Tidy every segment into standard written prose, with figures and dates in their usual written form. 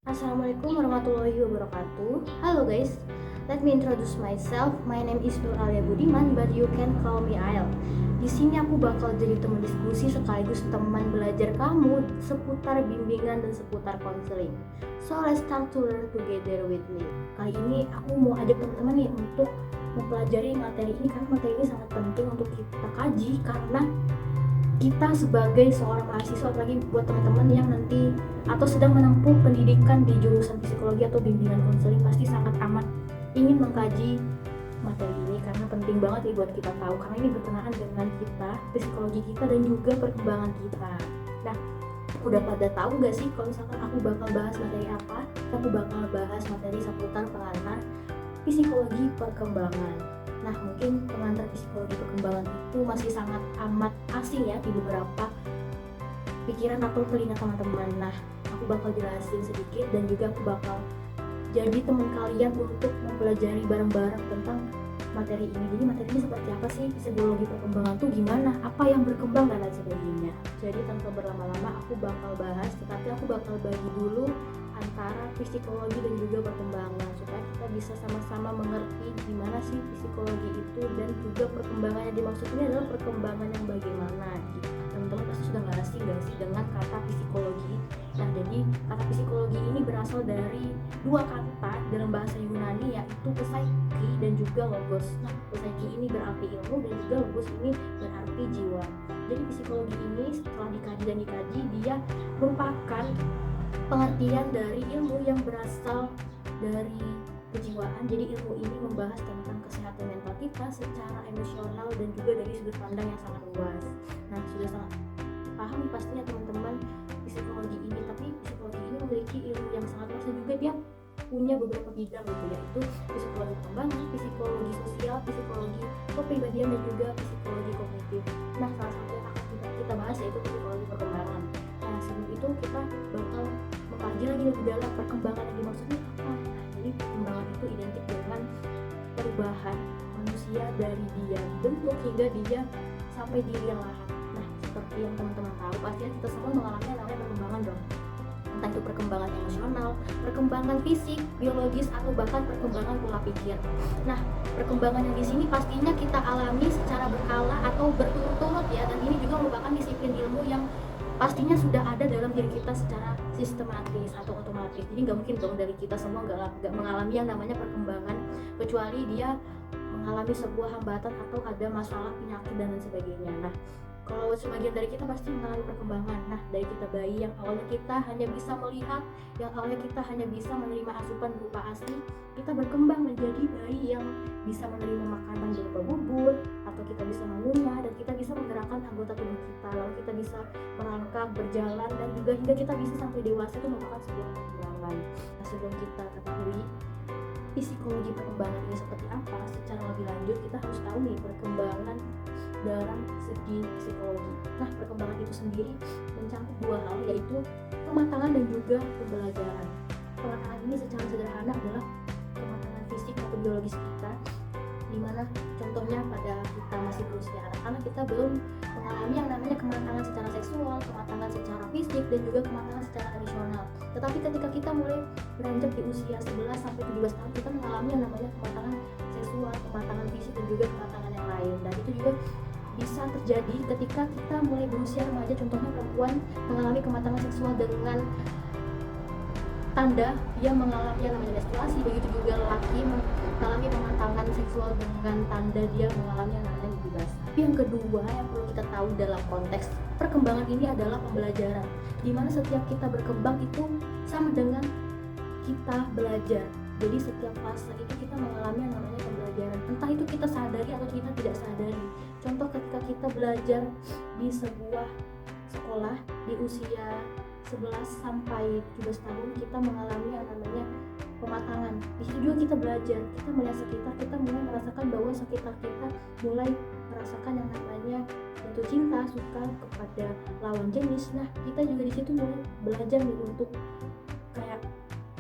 Assalamualaikum warahmatullahi wabarakatuh. Halo guys, let me introduce myself. My name is Nur Alia Budiman, but you can call me Ael. Di sini aku bakal jadi teman diskusi sekaligus teman belajar kamu seputar bimbingan dan seputar konseling. So let's start to learn together with me. Kali ini aku mau ajak teman-teman nih untuk mempelajari materi ini karena materi ini sangat penting untuk kita kaji karena kita sebagai seorang mahasiswa, apalagi buat teman-teman yang nanti atau sedang menempuh pendidikan di jurusan psikologi atau bimbingan konseling, pasti sangat amat ingin mengkaji materi ini karena penting banget nih buat kita tahu, karena ini berkenaan dengan kita, psikologi kita dan juga perkembangan kita. Nah, udah pada tahu gak sih kalau misalkan aku bakal bahas materi apa? Aku bakal bahas materi seputar pengantar psikologi perkembangan. Nah, mungkin pengantar psikologi perkembangan itu masih sangat amat asing ya di beberapa pikiran atau telinga teman-teman. Nah, aku bakal jelasin sedikit dan juga aku bakal jadi teman kalian untuk mempelajari bareng-bareng tentang materi ini. Jadi materi ini seperti apa sih, psikologi perkembangan tuh gimana, apa yang berkembang dan lain sebagainya. Jadi tanpa berlama-lama aku bakal bahas, tetapi aku bakal bagi dulu antara psikologi dan juga perkembangan supaya kita bisa sama-sama mengerti gimana sih psikologi itu dan juga perkembangan yang dimaksud ini adalah perkembangan yang bagaimana gitu. Teman-teman pasti sudah nggak asing gak sih dengan kata psikologi. Nah, jadi kata psikologi ini berasal dari dua kata dalam bahasa Yunani, yaitu psaiki dan juga logos. Nah, psaiki ini berarti ilmu dan juga logos ini berarti jiwa. Jadi psikologi ini setelah dikaji dan dikaji, dia merupakan pengertian dari ilmu yang berasal dari kejiwaan. Jadi ilmu ini membahas tentang kesehatan mental kita secara emosional dan juga dari sudut pandang yang sangat luas. Nah, sudah sangat paham nih pastinya teman-teman psikologi ini, tapi psikologi ini memiliki ilmu yang sangat luas dan juga dia punya beberapa bidang gitu, yaitu psikologi perkembangan, psikologi sosial, psikologi kepribadian dan juga psikologi kognitif. Nah, salah satu yang akan kita bahas yaitu psikologi perkembangan. Nah, sebelum itu kita bakal mengkaji lagi lebih dalam perkembangan yang dimaksudnya apa. Nah, jadi perkembangan itu identik dengan perubahan manusia dari dia dibentuk hingga dia sampai di liang lahat. Nah, seperti yang teman-teman tahu, pastinya kita semua mengalami yang namanya perkembangan dong. Entah itu perkembangan emosional, perkembangan fisik, biologis, atau bahkan perkembangan pola pikir. Nah, perkembangan yang di sini pastinya kita alami secara berkala atau berturut-turut ya, dan ini juga merupakan disiplin ilmu yang pastinya sudah ada dalam diri kita secara sistematis atau otomatis. Jadi nggak mungkin dong dari kita semua nggak mengalami yang namanya perkembangan, kecuali dia mengalami sebuah hambatan atau ada masalah penyakit dan lain sebagainya. Nah, kalau sebagian dari kita pasti mengalami perkembangan. Nah, dari kita bayi yang awalnya kita hanya bisa melihat, yang awalnya kita hanya bisa menerima asupan berupa ASI, kita berkembang menjadi bayi yang bisa menerima makanan berupa bubur, atau kita bisa mengunyah dan kita bisa menggerakkan anggota tubuh kita, lalu kita bisa merangkak, berjalan, dan juga hingga kita bisa sampai dewasa. Itu merupakan sebuah perkembangan. Nah, sebelum kita ketahui psikologi perkembangan ini seperti apa secara lebih lanjut, kita harus tahu nih perkembangan dalam segi psikologi. Nah, perkembangan itu sendiri mencakup dua hal, yaitu kematangan dan juga pembelajaran. Kematangan ini secara sederhana adalah kematangan fisik atau biologis kita, dimana contohnya pada kita masih berusia anak-anak, kita belum mengalami yang namanya kematangan secara seksual, kematangan secara fisik, dan juga kematangan secara emosional. Tetapi ketika kita mulai beranjak di usia 11 sampai 17 tahun, kita mengalami yang namanya kematangan seksual, kematangan fisik, dan juga kematangan yang lain. Dan itu juga bisa terjadi ketika kita mulai berusia remaja. Contohnya perempuan mengalami kematangan seksual dengan tanda dia mengalami yang namanya menstruasi, begitu juga lelaki mengalami kematangan seksual dengan tanda dia mengalami yang namanya mimpi basah. Yang kedua yang perlu kita tahu dalam konteks perkembangan ini adalah pembelajaran, di mana setiap kita berkembang itu sama dengan kita belajar. Jadi setiap fase itu kita mengalami yang namanya pembelajaran, entah itu kita sadari atau kita tidak sadari. Contoh ketika kita belajar di sebuah sekolah di usia 11 sampai 17 tahun, kita mengalami yang namanya pematangan. Di situ juga kita belajar, kita melihat sekitar, kita mulai merasakan bahwa sekitar kita mulai merasakan yang namanya jatuh cinta, suka kepada lawan jenis. Nah, kita juga di situ mulai belajar nih untuk kayak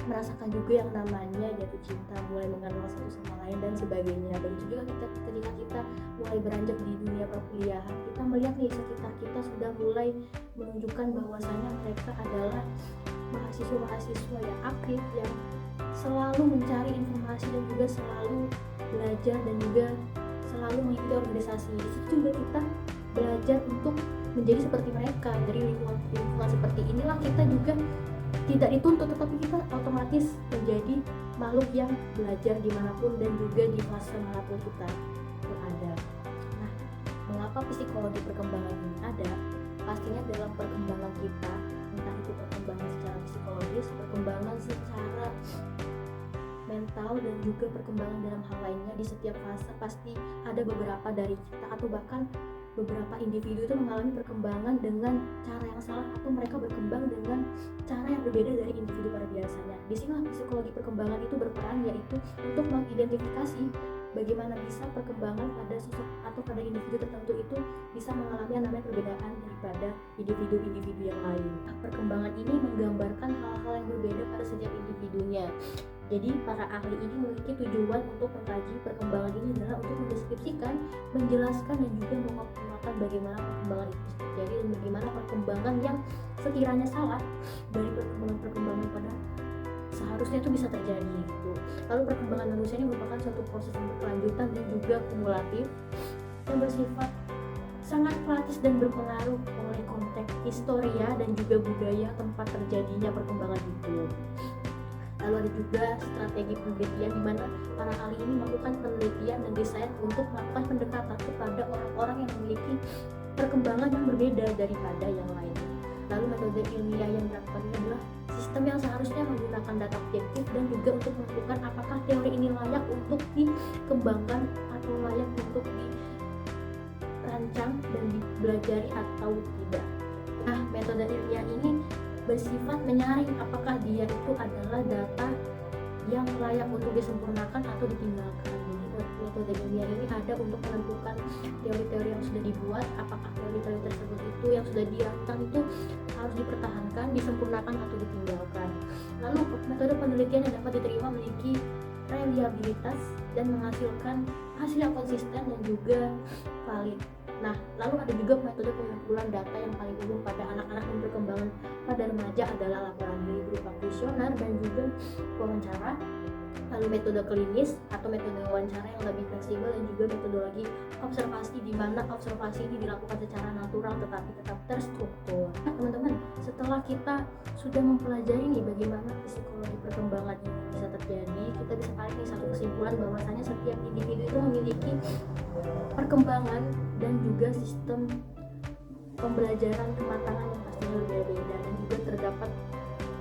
merasakan juga yang namanya jatuh cinta, mulai mengenal satu sama lain dan sebagainya. Begitu juga ketika kita mulai beranjak di dunia perkuliahan, kita melihat nih sekitar kita sudah mulai menunjukkan bahwasanya mereka adalah mahasiswa-mahasiswa yang aktif, yang selalu mencari informasi dan juga selalu belajar dan juga selalu mengikuti organisasi. Di situ juga kita belajar untuk menjadi seperti mereka. Dari lingkungan seperti inilah kita juga tidak dituntut, tetapi kita otomatis menjadi makhluk yang belajar dimanapun dan juga di fase manapun kita berada. Nah, mengapa psikologi perkembangan ini ada? Pastinya dalam perkembangan kita, entah itu perkembangan secara psikologis, perkembangan secara mental, dan juga perkembangan dalam hal lainnya. Di setiap fase pasti ada beberapa dari kita atau bahkan beberapa individu itu mengalami perkembangan dengan cara yang salah atau mereka berkembang dengan cara yang berbeda dari individu pada biasanya. Di sini psikologi perkembangan itu berperan, yaitu untuk mengidentifikasi bagaimana bisa perkembangan pada sosok atau pada individu tertentu itu bisa mengalami yang namanya perbedaan daripada individu-individu yang lain. Perkembangan ini menggambarkan hal-hal yang berbeda pada setiap individunya. Jadi para ahli ini memiliki tujuan untuk mengkaji perkembangan ini adalah untuk mendeskripsikan, menjelaskan dan juga mengoptimalkan bagaimana perkembangan itu terjadi dan bagaimana perkembangan yang sekiranya salah dari perkembangan pada seharusnya itu bisa terjadi gitu. Lalu perkembangan manusia ini merupakan suatu proses yang berkelanjutan dan juga kumulatif yang bersifat sangat praktis dan berpengaruh oleh konteks historia dan juga budaya tempat terjadinya perkembangan itu. Lalu ada juga strategi penelitian di mana para ahli ini melakukan penelitian dan desain untuk melakukan pendekatan kepada orang-orang yang memiliki perkembangan yang berbeda daripada yang lain. Lalu metode ilmiah yang dilakukan ini adalah sistem yang seharusnya menggunakan data objektif dan juga untuk menentukan apakah teori ini layak untuk dikembangkan atau layak untuk dirancang dan dipelajari atau tidak. Nah, metode ilmiah ini bersifat menyaring apakah dia itu adalah data yang layak untuk disempurnakan atau ditinggalkan. Jadi metode ilmiah ini ada untuk menentukan teori-teori yang sudah dibuat, apakah teori-teori tersebut itu yang sudah dirancang itu harus dipertahankan, disempurnakan atau ditinggalkan. Lalu metode penelitian yang dapat diterima memiliki reliabilitas dan menghasilkan hasil yang konsisten dan juga valid. Nah, lalu ada juga metode pengumpulan data yang paling umum pada anak-anak dan perkembangan pada remaja adalah laporan diri berupa kuesioner dan juga wawancara. Lalu metode klinis atau metode wawancara yang lebih fleksibel dan juga metodologi observasi di mana observasi ini dilakukan secara natural tetapi tetap terstruktur. Nah, teman-teman, setelah kita sudah mempelajari nih bagaimana psikologi perkembangan ini bisa terjadi, kita bisa tarik nih satu kesimpulan bahwasanya setiap individu itu memiliki perkembangan dan juga sistem pembelajaran kematangan yang pastinya berbeda-beda dan juga terdapat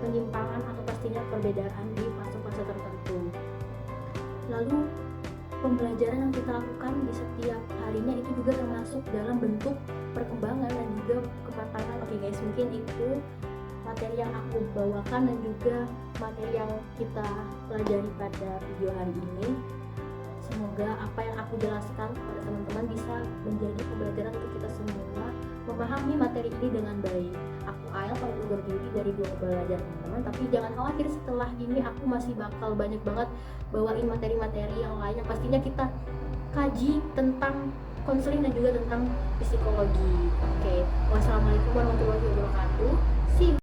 penyimpangan atau pastinya perbedaan di fase-fase tertentu. Lalu pembelajaran yang kita lakukan di setiap harinya itu juga termasuk dalam bentuk perkembangan dan juga kematangan. Oke guys, mungkin itu materi yang aku bawakan dan juga materi yang kita pelajari pada video hari ini. Semoga apa yang aku jelaskan kepada teman-teman bisa menjadi pembelajaran untuk kita semua memahami materi ini dengan baik. Aku Ael pamit undur diri dari Dua Belajar teman-teman, tapi jangan khawatir, setelah ini aku masih bakal banyak banget bawain materi-materi yang lain yang pastinya kita kaji tentang konseling dan juga tentang psikologi. Oke, wassalamualaikum warahmatullahi wabarakatuh. See you.